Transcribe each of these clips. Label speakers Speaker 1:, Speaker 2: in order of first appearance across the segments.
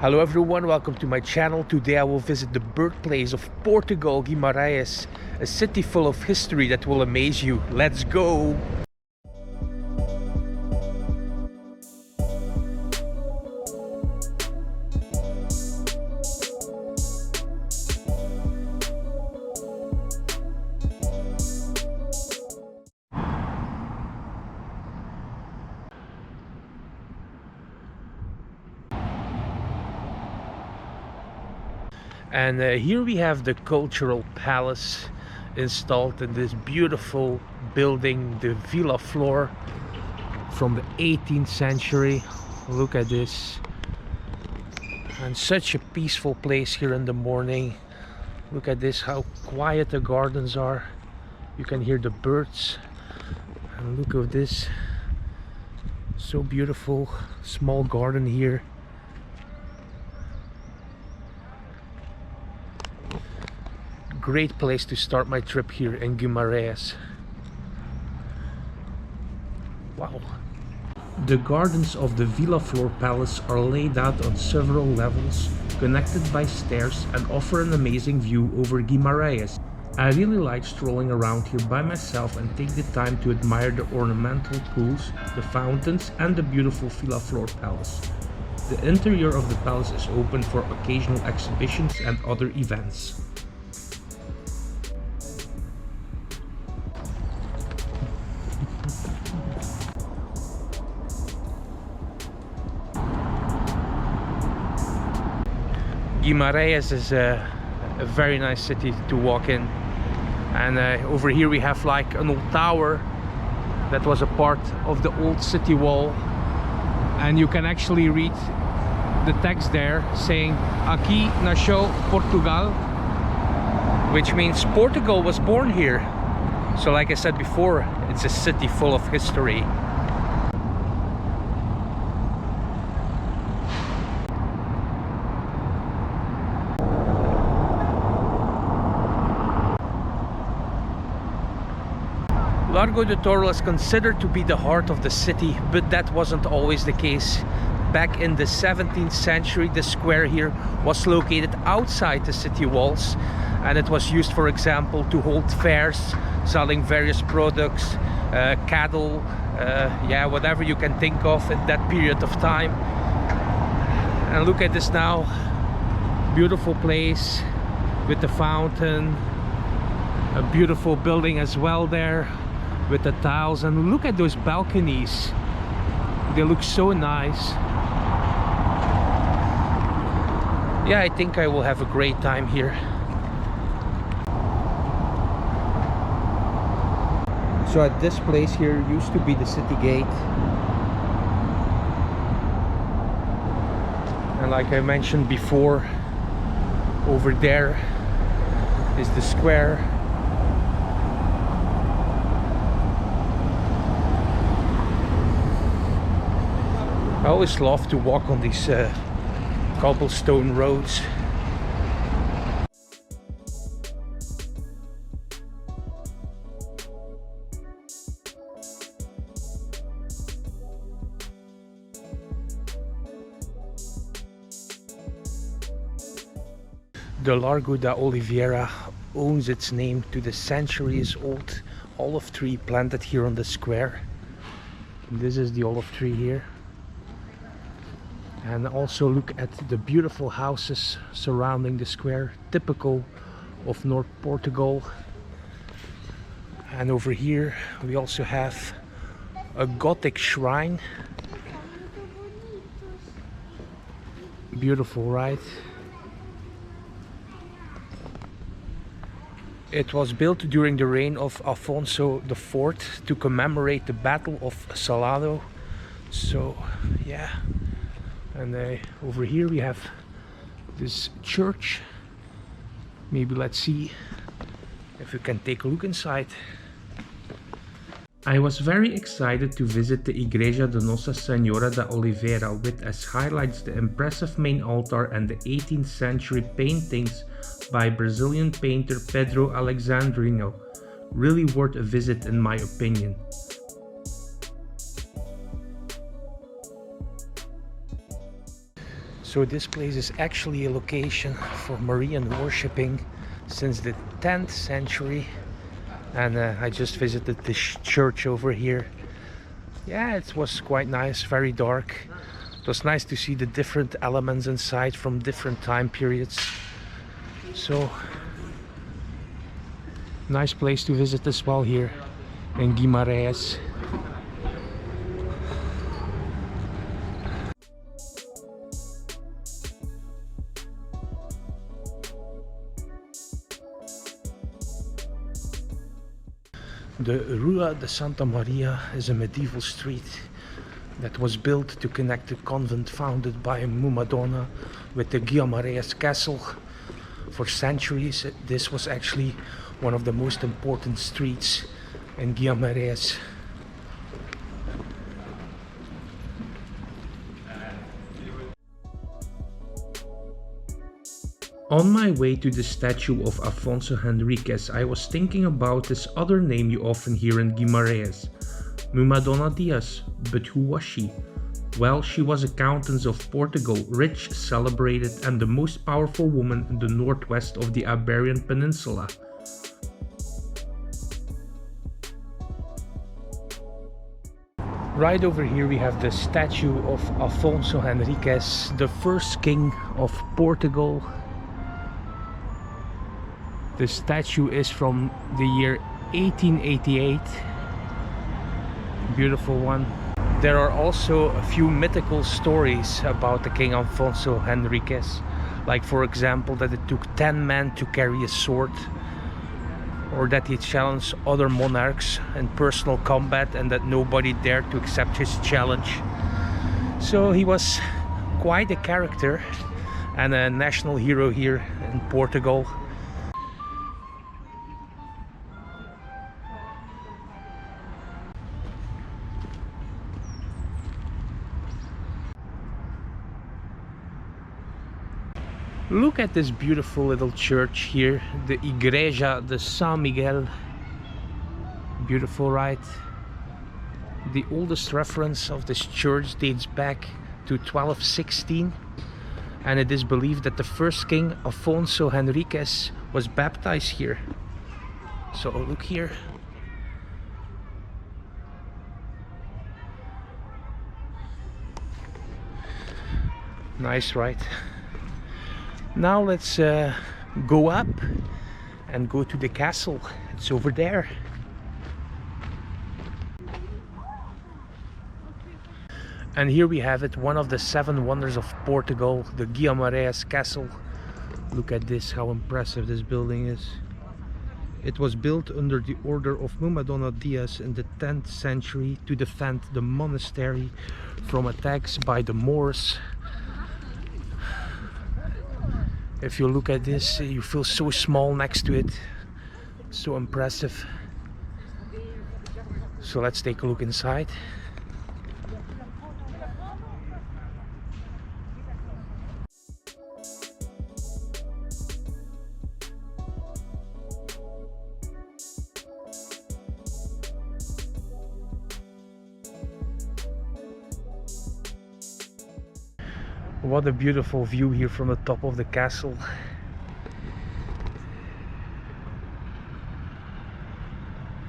Speaker 1: Hello everyone, welcome to my channel. Today I will visit the birthplace of Portugal, Guimarães, a city full of history that will amaze you. Let's go! And here we have the cultural palace installed in this beautiful building, the Villa floor from the 18th century. Look at this. And such a peaceful place here in the morning. Look at this, how quiet the gardens are. You can hear the birds. And look at this. So beautiful, small garden here. Great place to start my trip here in Guimarães. Wow. The gardens of the Villa Floor Palace are laid out on several levels, connected by stairs, and offer an amazing view over Guimarães. I really like strolling around here by myself and take the time to admire the ornamental pools, the fountains, and the beautiful Villa Floor Palace. The interior of the palace is open for occasional exhibitions and other events. Guimarães is a very nice city to walk in, and over here we have like an old tower that was a part of the old city wall, and you can actually read the text there saying Aqui nasceu Portugal, which means Portugal was born here. So like I said before, it's a city full of history. Largo de Toural is considered to be the heart of the city, but that wasn't always the case. Back in the 17th century, the square here was located outside the city walls, and it was used, for example, to hold fairs, selling various products, cattle, yeah, whatever you can think of in that period of time. And look at this now, beautiful place with the fountain, a beautiful building as well there with the tiles, and look at those balconies. They look so nice. Yeah, I think I will have a great time here. So at this place here used to be the city gate, and like I mentioned before, over there is the square. I always love to walk on these cobblestone roads. The Largo de Oliveira owes its name to the centuries-old olive tree planted here on the square. And this is the olive tree here. And also look at the beautiful houses surrounding the square, typical of North Portugal. And over here we also have a Gothic shrine. Beautiful, right? It was built during the reign of Afonso IV to commemorate the Battle of Salado. So yeah. And over here we have this church. Maybe let's see if we can take a look inside. I was very excited to visit the Igreja de Nossa Senhora da Oliveira, with as highlights the impressive main altar and the 18th century paintings by Brazilian painter Pedro Alexandrino. Really worth a visit in my opinion. So this place is actually a location for Marian worshipping since the 10th century. And I just visited this church over here. Yeah, it was quite nice, very dark. It was nice to see the different elements inside from different time periods. So, nice place to visit as well here in Guimarães. The Rua de Santa Maria is a medieval street that was built to connect the convent founded by Madonna with the Guimarães Castle. For centuries, this was actually one of the most important streets in Guimarães. On my way to the statue of Afonso Henriques, I was thinking about this other name you often hear in Guimarães, Madonna Dias. But who was she? Well, she was a countess of Portugal, rich, celebrated, and the most powerful woman in the northwest of the Iberian Peninsula. Right over here we have the statue of Afonso Henriques, the first king of Portugal. The statue is from the year 1888. Beautiful one. There are also a few mythical stories about the King Afonso Henriques. Like, for example, that it took 10 men to carry a sword, or that he challenged other monarchs in personal combat and that nobody dared to accept his challenge. So he was quite a character and a national hero here in Portugal. Look at this beautiful little church here, the Igreja de São Miguel. Beautiful, right? The oldest reference of this church dates back to 1216, and it is believed that the first king, Afonso Henriques, was baptized here. So look here. Nice, right? Now let's go up and go to the castle. It's over there. And here we have it, one of the 7 wonders of Portugal, the Guimarães Castle. Look at this, how impressive this building is. It was built under the order of Madonna Dias in the 10th century to defend the monastery from attacks by the Moors. If you look at this, you feel so small next to it. So impressive. So let's take a look inside. What a beautiful view here from the top of the castle.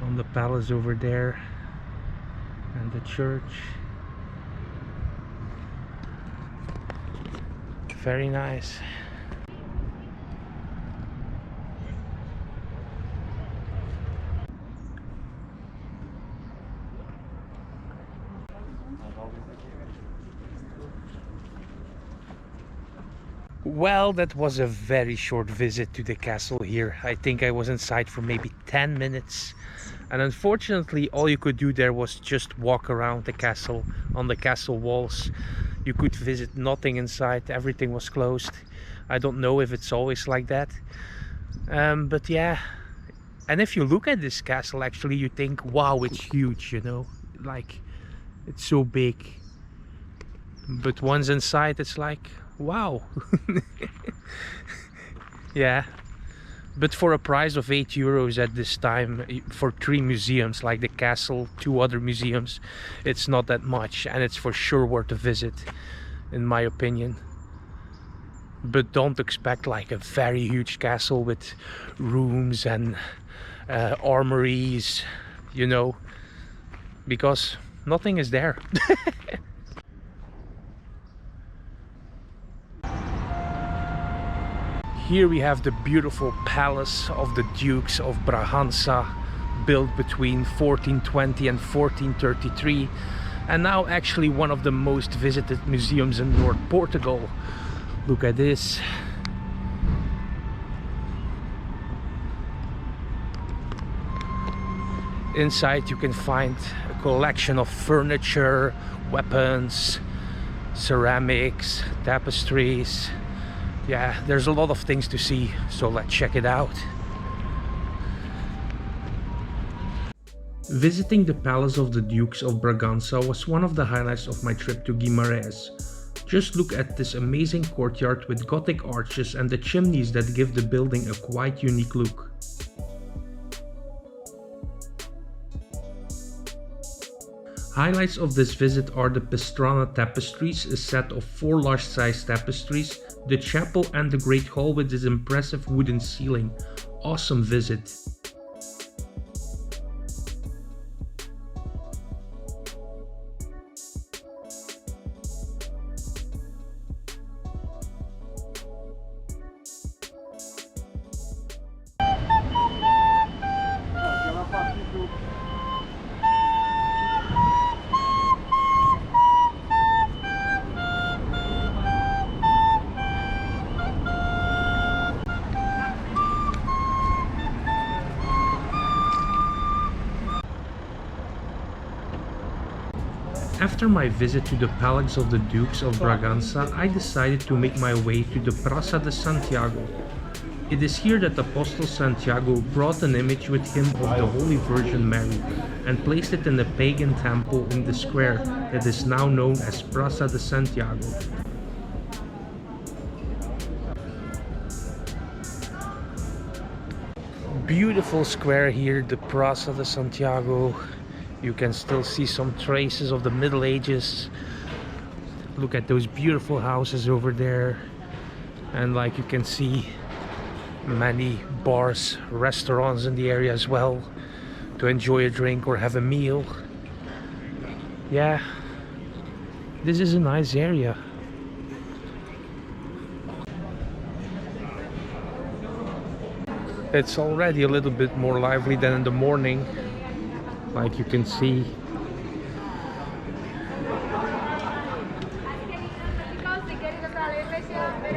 Speaker 1: On the palace over there and the church. Very nice. Well, that was a very short visit to the castle here. I think I was inside for maybe 10 minutes. And unfortunately, all you could do there was just walk around the castle, on the castle walls. You could visit nothing inside, everything was closed. I don't know if it's always like that. But yeah. And if you look at this castle, actually, you think, wow, it's huge, you know? Like, it's so big. But once inside, it's like, wow. Yeah, but for a price of €8 at this time for 3 museums like the castle, 2 other museums, it's not that much, and it's for sure worth a visit in my opinion. but don't expect like a very huge castle with rooms and armories, you know, because nothing is there. Here we have the beautiful palace of the Dukes of Braganza, built between 1420 and 1433, and now actually one of the most visited museums in North Portugal. Look at this. Inside you can find a collection of furniture, weapons, ceramics, tapestries. Yeah, there's a lot of things to see, so let's check it out. Visiting the Palace of the Dukes of Braganza was one of the highlights of my trip to Guimarães. Just look at this amazing courtyard with Gothic arches and the chimneys that give the building a quite unique look. Highlights of this visit are the Pastrana tapestries, a set of 4 large-sized tapestries, the chapel and the Great Hall with its impressive wooden ceiling. Awesome visit. After my visit to the Palace of the Dukes of Braganza, I decided to make my way to the Praça de São Tiago. It is here that Apostle Santiago brought an image with him of the Holy Virgin Mary and placed it in a pagan temple in the square that is now known as Praça de Santiago. Beautiful square here, the Praça de Santiago. You can still see some traces of the Middle Ages. Look at those beautiful houses over there. And like you can see, many bars, restaurants in the area as well to enjoy a drink or have a meal. Yeah, this is a nice area. It's already a little bit more lively than in the morning, like you can see.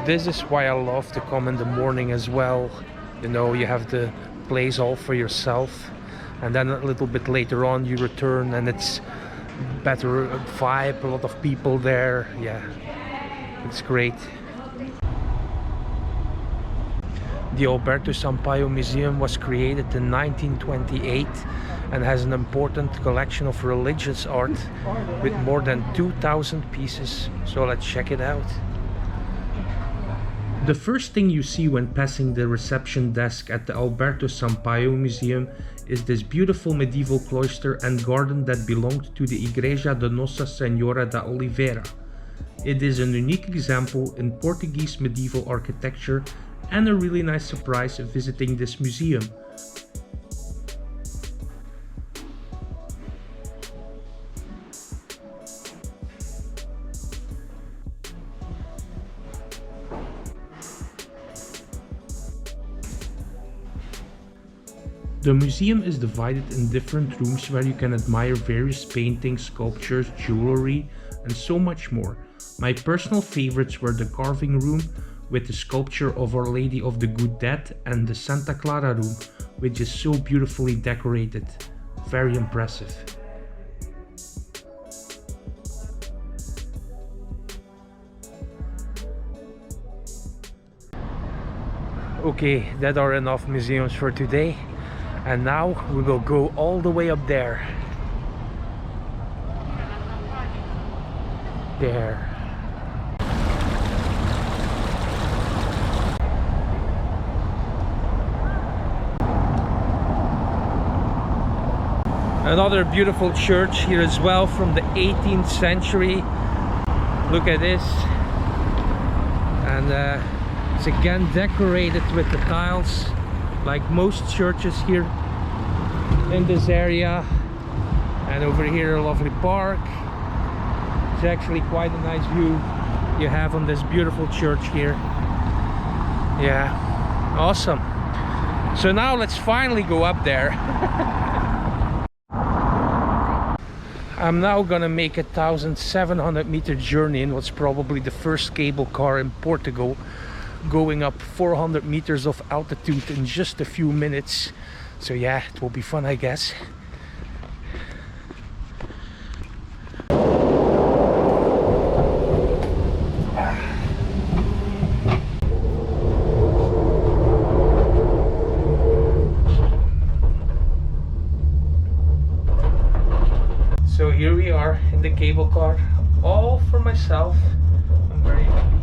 Speaker 1: This is why I love to come in the morning as well. You know, you have the place all for yourself, and then a little bit later on you return and it's better vibe, a lot of people there. Yeah, it's great. The Alberto Sampaio Museum was created in 1928 and has an important collection of religious art with more than 2,000 pieces. So let's check it out. The first thing you see when passing the reception desk at the Alberto Sampaio Museum is this beautiful medieval cloister and garden that belonged to the Igreja de Nossa Senhora da Oliveira. It is an unique example in Portuguese medieval architecture and a really nice surprise visiting this museum. The museum is divided in different rooms where you can admire various paintings, sculptures, jewelry, and so much more. My personal favorites were the carving room with the sculpture of Our Lady of the Good Death and the Santa Clara room, which is so beautifully decorated. Very impressive. Okay, that are enough museums for today. And now we will go all the way up there. There. Another beautiful church here as well from the 18th century. Look at this. And and it's again decorated with the tiles like most churches here in this area. And over here a lovely park. It's actually quite a nice view you have on this beautiful church here. Yeah, awesome. So now let's finally go up there. I'm now gonna make a 1,700-meter journey in what's probably the first cable car in Portugal, going up 400 meters of altitude in just a few minutes. So yeah, it will be fun, I guess. So here we are in the cable car, all for myself. I'm very happy.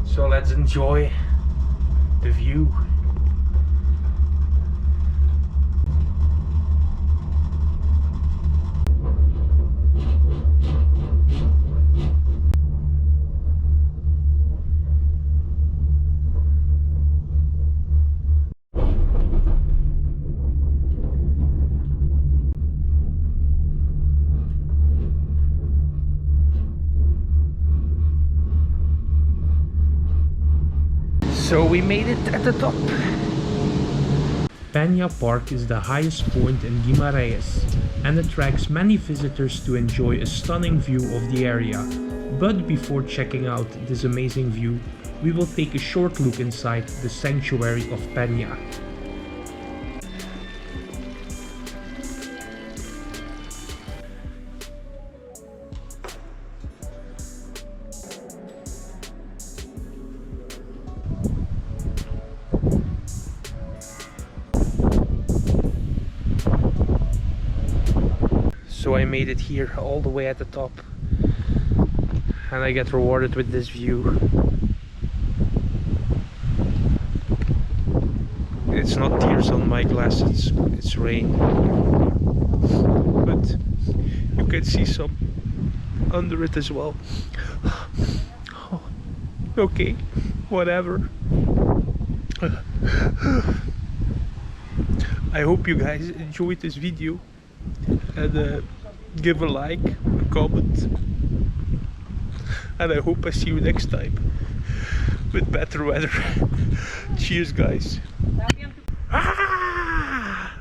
Speaker 1: So let's enjoy the view. So we made it at the top. Penha Park is the highest point in Guimarães and attracts many visitors to enjoy a stunning view of the area. But before checking out this amazing view, we will take a short look inside the sanctuary of Penha. So I made it here all the way at the top, and I get rewarded with this view. It's not tears on my glass, it's rain, but you can see some under it as well. Okay, whatever. I hope you guys enjoyed this video, and give a like, a comment, and I hope I see you next time with better weather. Cheers, guys. Ah!